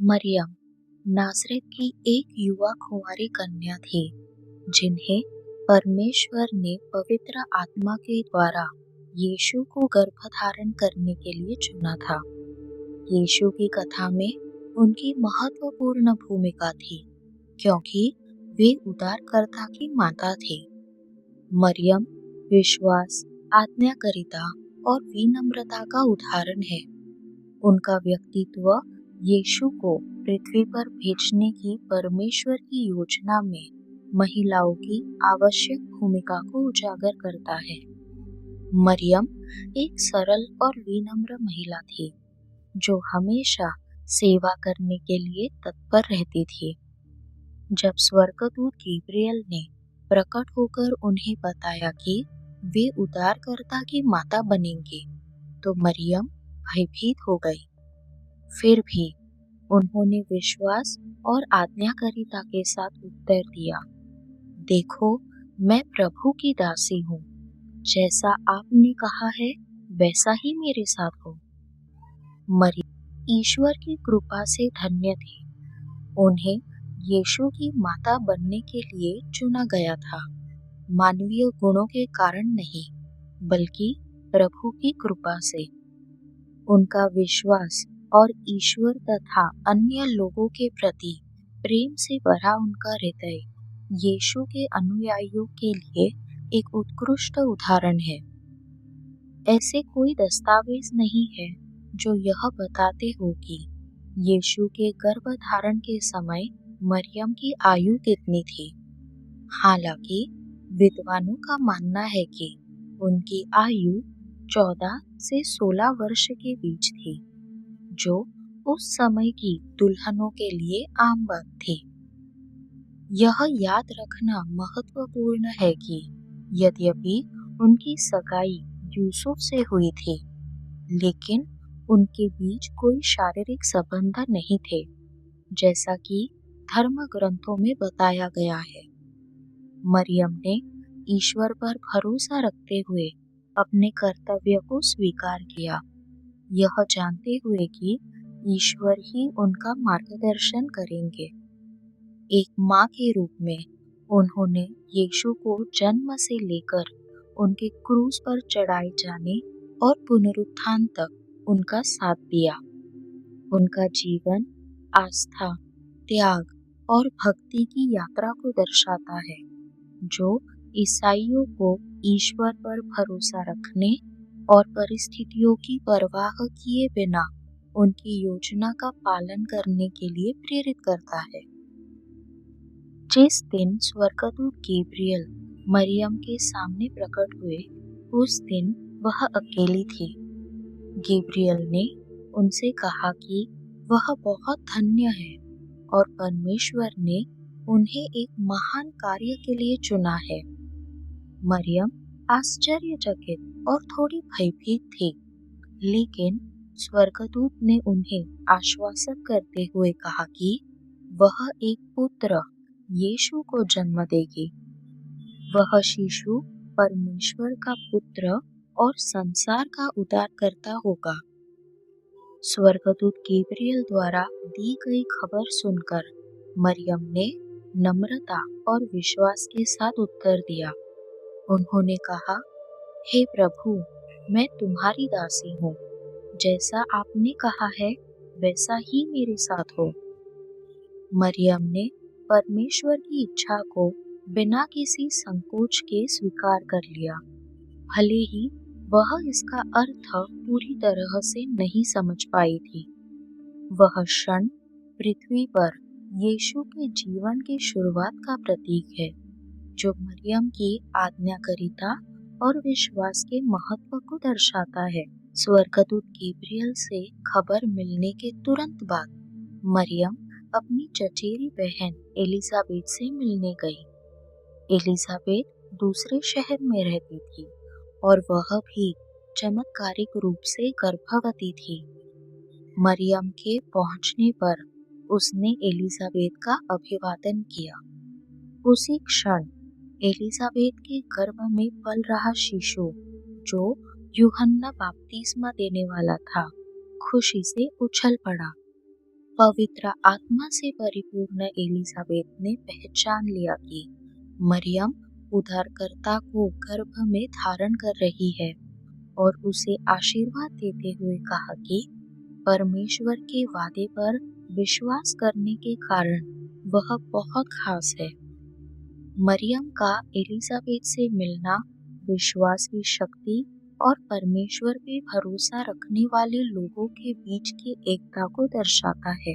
मरियम नासरत की एक युवा कुंवारी कन्या थी जिन्हें परमेश्वर ने पवित्र आत्मा के द्वारा यीशु को गर्भधारण करने के लिए चुना था। यीशु की कथा में उनकी महत्वपूर्ण भूमिका थी क्योंकि वे उद्धारकर्ता की माता थी। मरियम विश्वास, आज्ञाकारिता और विनम्रता का उदाहरण है। उनका व्यक्तित्व यीशु को पृथ्वी पर भेजने की परमेश्वर की योजना में महिलाओं की आवश्यक भूमिका को उजागर करता है। मरियम एक सरल और विनम्र महिला थी जो हमेशा सेवा करने के लिए तत्पर रहती थी। जब स्वर्गदूत गैब्रियल ने प्रकट होकर उन्हें बताया कि वे उद्धारकर्ता की माता बनेंगे, तो मरियम भयभीत हो गई। फिर भी उन्होंने विश्वास और आज्ञाकारिता के साथ उत्तर दिया, देखो, मैं प्रभु की दासी हूँ, जैसा आपने कहा है वैसा ही मेरे साथ हो। मरियम ईश्वर की कृपा से धन्य थी। उन्हें यीशु की माता बनने के लिए चुना गया था, मानवीय गुणों के कारण नहीं, बल्कि प्रभु की कृपा से। उनका विश्वास और ईश्वर तथा अन्य लोगों के प्रति प्रेम से भरा उनका हृदय यीशु के अनुयायियों के लिए एक उत्कृष्ट उदाहरण है। ऐसे कोई दस्तावेज नहीं है जो यह बताते हो कि यीशु के गर्भधारण के समय मरियम की आयु कितनी थी। हालांकि विद्वानों का मानना है कि उनकी आयु 14 से 16 वर्ष के बीच थी, जो उस समय की दुल्हनों के लिए आम बात थी। यह याद रखना महत्वपूर्ण है कि यद्यपि उनकी सगाई यूसुफ से हुई थी, लेकिन उनके बीच कोई शारीरिक संबंध नहीं थे, जैसा कि धर्म ग्रंथों में बताया गया है। मरियम ने ईश्वर पर भरोसा रखते हुए अपने कर्तव्य को स्वीकार किया, यह जानते हुए कि ईश्वर ही उनका मार्गदर्शन करेंगे। एक माँ के रूप में उन्होंने यीशु को जन्म से लेकर उनके क्रूस पर चढ़ाए जाने और पुनरुत्थान तक उनका साथ दिया। उनका जीवन आस्था, त्याग और भक्ति की यात्रा को दर्शाता है, जो ईसाइयों को ईश्वर पर भरोसा रखने और परिस्थितियों की परवाह किए बिना उनकी योजना का पालन करने के लिए प्रेरित करता है। जिस दिन स्वर्गदूत गैब्रियल मरियम के सामने प्रकट हुए, उस दिन वह अकेली थी। गैब्रियल ने उनसे कहा कि वह बहुत धन्य है और परमेश्वर ने उन्हें एक महान कार्य के लिए चुना है। मरियम आश्चर्यचकित और थोड़ी भयभीत थी, लेकिन स्वर्गदूत ने उन्हें आश्वासन करते हुए कहा कि वह एक पुत्र यीशु को जन्म देगी। वह शिशु परमेश्वर का पुत्र और संसार का उद्धारकर्ता होगा। स्वर्गदूत गैब्रियल द्वारा दी गई खबर सुनकर मरियम ने नम्रता और विश्वास के साथ उत्तर दिया। उन्होंने कहा, हे प्रभु, मैं तुम्हारी दासी हूँ, जैसा आपने कहा है वैसा ही मेरे साथ हो। मरियम ने परमेश्वर की इच्छा को बिना किसी संकोच के स्वीकार कर लिया, भले ही वह इसका अर्थ पूरी तरह से नहीं समझ पाई थी। वह क्षण पृथ्वी पर यीशु के जीवन की शुरुआत का प्रतीक है, जो मरियम की आज्ञाकारिता और विश्वास के महत्व को दर्शाता है। स्वर्गदूत गैब्रियल से खबर मिलने के तुरंत बाद मरियम अपनी चचेरी बहन एलिजाबेथ से मिलने गई। एलिजाबेथ दूसरे शहर में रहती थी और वह भी चमत्कारिक रूप से गर्भवती थी। मरियम के पहुंचने पर उसने एलिजाबेथ का अभिवादन किया। उसी क्षण एलिजाबेथ के गर्भ में पल रहा शिशु, जो यूहन्ना बपतिस्मा देने वाला था, खुशी से उछल पड़ा। पवित्र आत्मा से परिपूर्ण एलिजाबेथ ने पहचान लिया कि मरियम उद्धारकर्ता को गर्भ में धारण कर रही है और उसे आशीर्वाद देते हुए कहा कि परमेश्वर के वादे पर विश्वास करने के कारण वह बहुत खास है। मरियम का एलिजाबेथ से मिलना विश्वास की शक्ति और परमेश्वर पे भरोसा रखने वाले लोगों के बीच की एकता को दर्शाता है।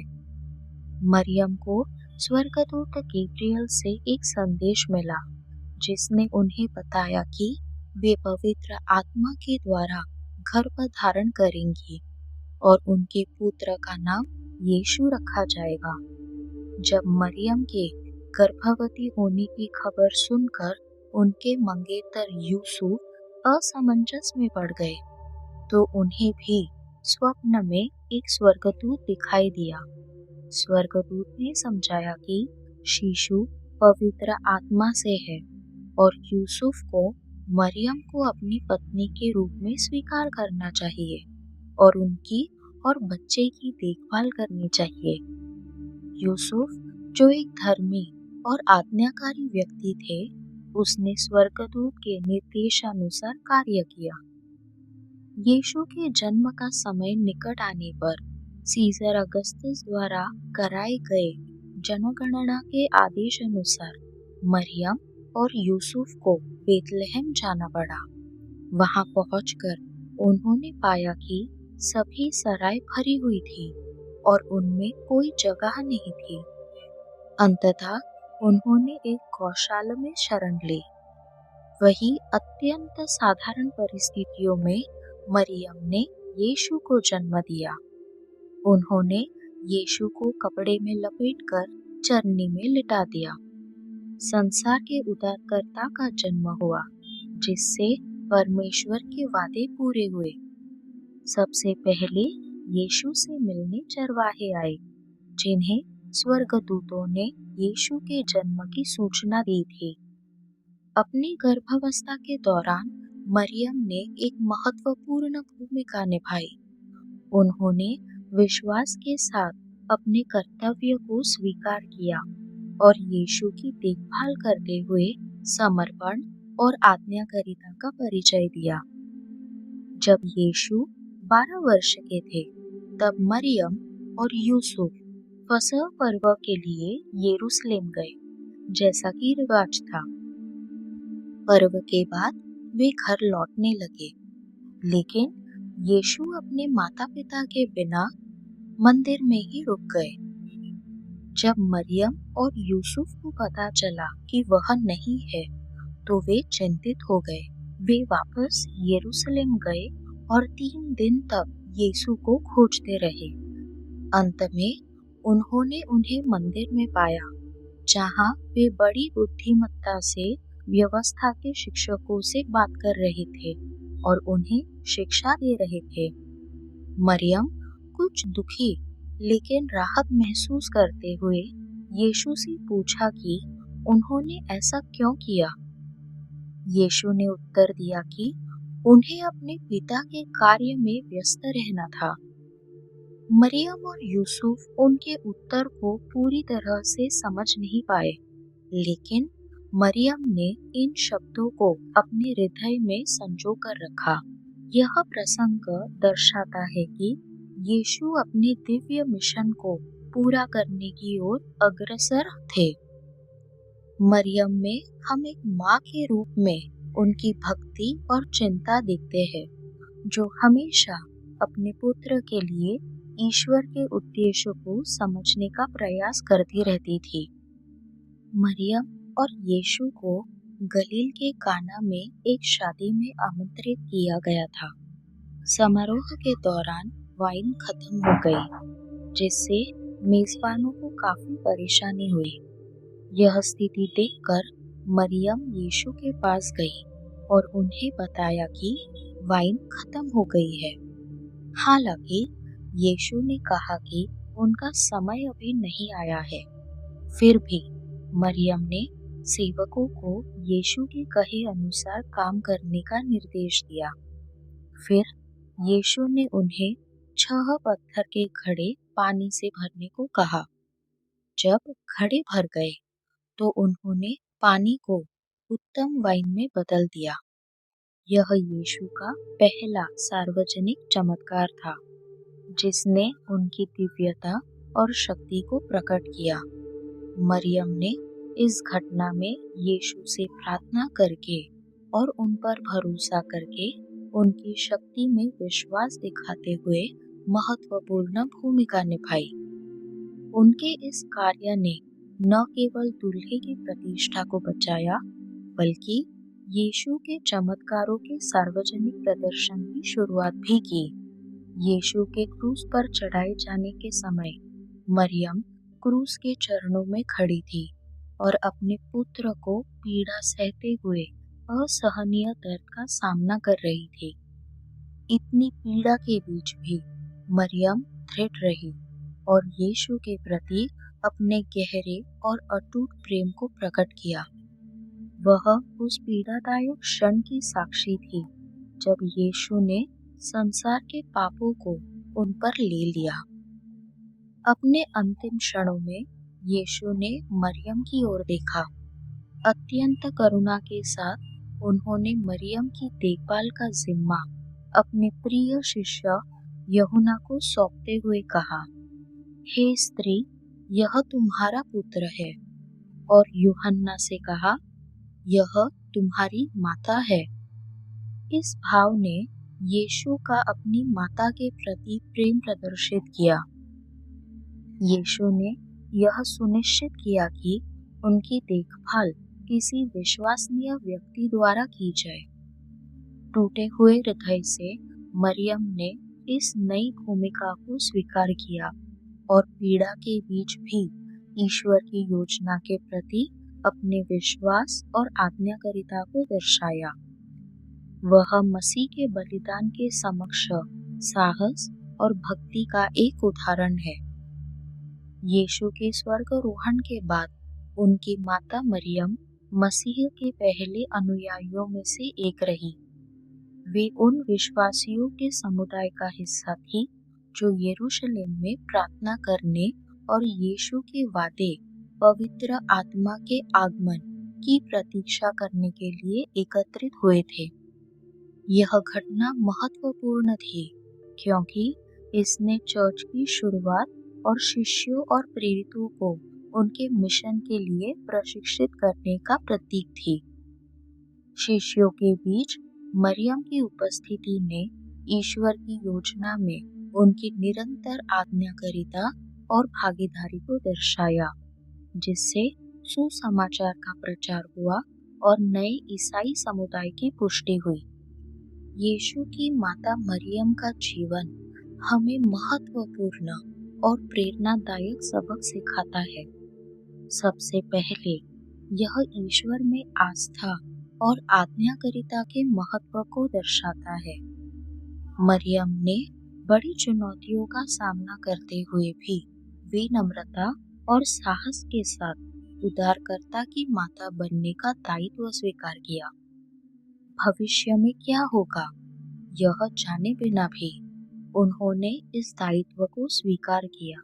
मरियम को स्वर्गदूत गैब्रियल से एक संदेश मिला जिसने उन्हें बताया कि वे पवित्र आत्मा के द्वारा गर्भ धारण करेंगी और उनके पुत्र का नाम यीशु रखा जाएगा। जब मरियम के गर्भवती होने की खबर सुनकर उनके मंगेतर यूसुफ असमंजस में पड़ गए, तो उन्हें भी स्वप्न में एक स्वर्गदूत दिखाई दिया। स्वर्गदूत ने समझाया कि शिशु पवित्र आत्मा से है और यूसुफ को मरियम को अपनी पत्नी के रूप में स्वीकार करना चाहिए और उनकी और बच्चे की देखभाल करनी चाहिए। यूसुफ, जो एक धर्मी और आज्ञाकारी व्यक्ति थे, उसने स्वर्गदूत के निर्देशानुसार कार्य किया। यीशु के जन्म का समय निकट आने पर सीजर अगस्तस द्वारा कराए गए जनगणना के आदेश अनुसार मरियम और यूसुफ को बेतलहम जाना पड़ा। वहां पहुंचकर उन्होंने पाया कि सभी सराय भरी हुई थी और उनमें कोई जगह नहीं थी। अंततः उन्होंने एक गौशाला में शरण ली। वही अत्यंत साधारण परिस्थितियों में मरियम ने यीशु को जन्म दिया। उन्होंने यीशु को कपड़े में लपेटकर चरनी में लिटा दिया। संसार के उद्धारकर्ता का जन्म हुआ, जिससे परमेश्वर के वादे पूरे हुए। सबसे पहले यीशु से मिलने चरवाहे आए, जिन्हें स्वर्गदूतों ने यीशु के जन्म की सूचना दी थी। अपनी गर्भावस्था के दौरान मरियम ने एक महत्वपूर्ण भूमिका निभाई। उन्होंने विश्वास के साथ अपने कर्तव्य को स्वीकार किया और यीशु की देखभाल करते हुए समर्पण और आज्ञाकारिता का परिचय दिया। जब यीशु 12 वर्ष के थे, तब मरियम और यूसुफ फसह पर्व के लिए यरूशलेम गए, जैसा कि रिवाज था। पर्व के बाद वे घर लौटने लगे, लेकिन यीशु अपने माता पिता के बिना मंदिर में ही रुक गए। जब मरियम और यूसुफ को पता चला कि वह नहीं है, तो वे चिंतित हो गए। वे वापस यरूशलेम गए और 3 दिन तक यीशु को खोजते रहे। अंत में उन्होंने उन्हें मंदिर में पाया, जहां वे बड़ी बुद्धिमत्ता से व्यवस्था के शिक्षकों से बात कर रहे थे और उन्हें शिक्षा दे रहे थे। मरियम कुछ दुखी लेकिन राहत महसूस करते हुए यीशु से पूछा कि उन्होंने ऐसा क्यों किया। यीशु ने उत्तर दिया कि उन्हें अपने पिता के कार्य में व्यस्त रहना था। मरियम और यूसुफ उनके उत्तर को पूरी तरह से समझ नहीं पाए, लेकिन मरियम ने इन शब्दों को अपने हृदय में संजो कर रखा। यह प्रसंग दर्शाता है कि यीशु अपने दिव्य मिशन को पूरा करने की ओर अग्रसर थे। मरियम में हम एक माँ के रूप में उनकी भक्ति और चिंता देखते हैं, जो हमेशा अपने पुत्र के लिए ईश्वर के उद्देश्य को समझने का प्रयास करती रहती थी। मरियम और यीशु को गलील के काना में एक शादी में आमंत्रित किया गया था। समारोह के दौरान वाइन खत्म हो गई, जिससे मेजबानों को काफी परेशानी हुई। यह स्थिति देखकर मरियम यीशु के पास गई और उन्हें बताया कि वाइन खत्म हो गई है। हालांकि यीशु ने कहा कि उनका समय अभी नहीं आया है। फिर भी मरियम ने सेवकों को यीशु के कहे अनुसार काम करने का निर्देश दिया। फिर यीशु ने उन्हें 6 पत्थर के घड़े पानी से भरने को कहा। जब घड़े भर गए तो उन्होंने पानी को उत्तम वाइन में बदल दिया। यह यीशु का पहला सार्वजनिक चमत्कार था, जिसने उनकी दिव्यता और शक्ति को प्रकट किया। मरियम ने इस घटना में यीशु से प्रार्थना करके और उन पर भरोसा करके उनकी शक्ति में विश्वास दिखाते हुए महत्वपूर्ण भूमिका निभाई। उनके इस कार्य ने न केवल दूल्हे की प्रतिष्ठा को बचाया, बल्कि यीशु के चमत्कारों के सार्वजनिक प्रदर्शन की शुरुआत भी की। यीशु के क्रूस पर चढ़ाए जाने के समय मरियम क्रूस के चरणों में खड़ी थी और अपने पुत्र को पीड़ा सहते हुए असहनीय दर्द का सामना कर रही थी। इतनी पीड़ा के बीच भी मरियम दृढ़ रही और यीशु के प्रति अपने गहरे और अटूट प्रेम को प्रकट किया। वह उस पीड़ादायक क्षण की साक्षी थी जब यीशु ने संसार के पापों को उन पर ले लिया। अपने अंतिम क्षणों में यीशु ने मरियम की ओर देखा। अत्यंत करुणा के साथ उन्होंने मरियम की देखभाल का जिम्मा अपने प्रिय शिष्य यूहन्ना को सौंपते हुए कहा, हे स्त्री, यह तुम्हारा पुत्र है। और यूहन्ना से कहा, यह तुम्हारी माता है। इस भाव ने यीशु का अपनी माता के प्रति प्रेम प्रदर्शित किया। यीशु ने यह सुनिश्चित किया कि उनकी देखभाल किसी विश्वसनीय व्यक्ति द्वारा की जाए। टूटे हुए हृदय से मरियम ने इस नई भूमिका को स्वीकार किया और पीड़ा के बीच भी ईश्वर की योजना के प्रति अपने विश्वास और आज्ञाकारिता को दर्शाया। वह मसीह के बलिदान के समक्ष साहस और भक्ति का एक उदाहरण है। यीशु के स्वर्गारोहण के बाद उनकी माता मरियम मसीह के पहले अनुयायियों में से एक रही। वे उन विश्वासियों के समुदाय का हिस्सा थी जो यरूशलेम में प्रार्थना करने और यीशु के वादे पवित्र आत्मा के आगमन की प्रतीक्षा करने के लिए एकत्रित हुए थे। यह घटना महत्वपूर्ण थी क्योंकि इसने चर्च की शुरुआत और शिष्यों और प्रेरितों को उनके मिशन के लिए प्रशिक्षित करने का प्रतीक थी। शिष्यों के बीच मरियम की उपस्थिति ने ईश्वर की योजना में उनकी निरंतर आज्ञाकारिता और भागीदारी को दर्शाया, जिससे सुसमाचार का प्रचार हुआ और नए ईसाई समुदाय की पुष्टि हुई। यीशु की माता मरियम का जीवन हमें महत्वपूर्ण और प्रेरणादायक सबक सिखाता है। सबसे पहले यह ईश्वर में आस्था और आज्ञाकारिता के महत्व को दर्शाता है। मरियम ने बड़ी चुनौतियों का सामना करते हुए भी विनम्रता और साहस के साथ उद्धारकर्ता की माता बनने का दायित्व स्वीकार किया। भविष्य में क्या होगा यह जाने बिना भी उन्होंने इस दायित्व को स्वीकार किया।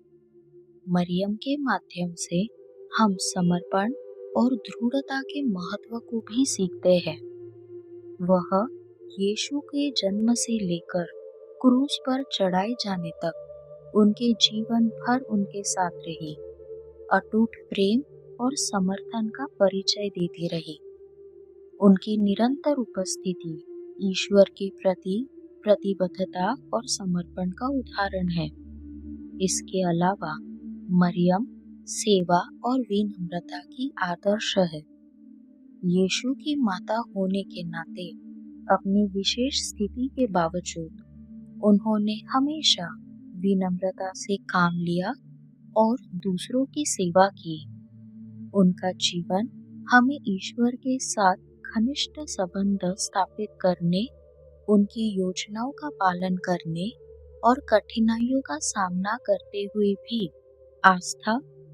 मरियम के माध्यम से हम समर्पण और दृढ़ता के महत्व को भी सीखते हैं। वह यीशु के जन्म से लेकर क्रूस पर चढ़ाए जाने तक उनके जीवन भर उनके साथ रही, अटूट प्रेम और समर्थन का परिचय देती रही। उनकी निरंतर उपस्थिति ईश्वर के प्रति प्रतिबद्धता और समर्पण का उदाहरण है। इसके अलावा मरियम सेवा और विनम्रता की आदर्श है। यीशु की माता होने के नाते अपनी विशेष स्थिति के बावजूद उन्होंने हमेशा विनम्रता से काम लिया और दूसरों की सेवा की। उनका जीवन हमें ईश्वर के साथ घनिष्ठ संबंध स्थापित करने, उनकी योजनाओं का पालन करने और कठिनाइयों का सामना करते हुए भी आस्था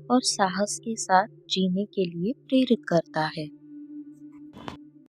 और साहस के साथ जीने के लिए प्रेरित करता है।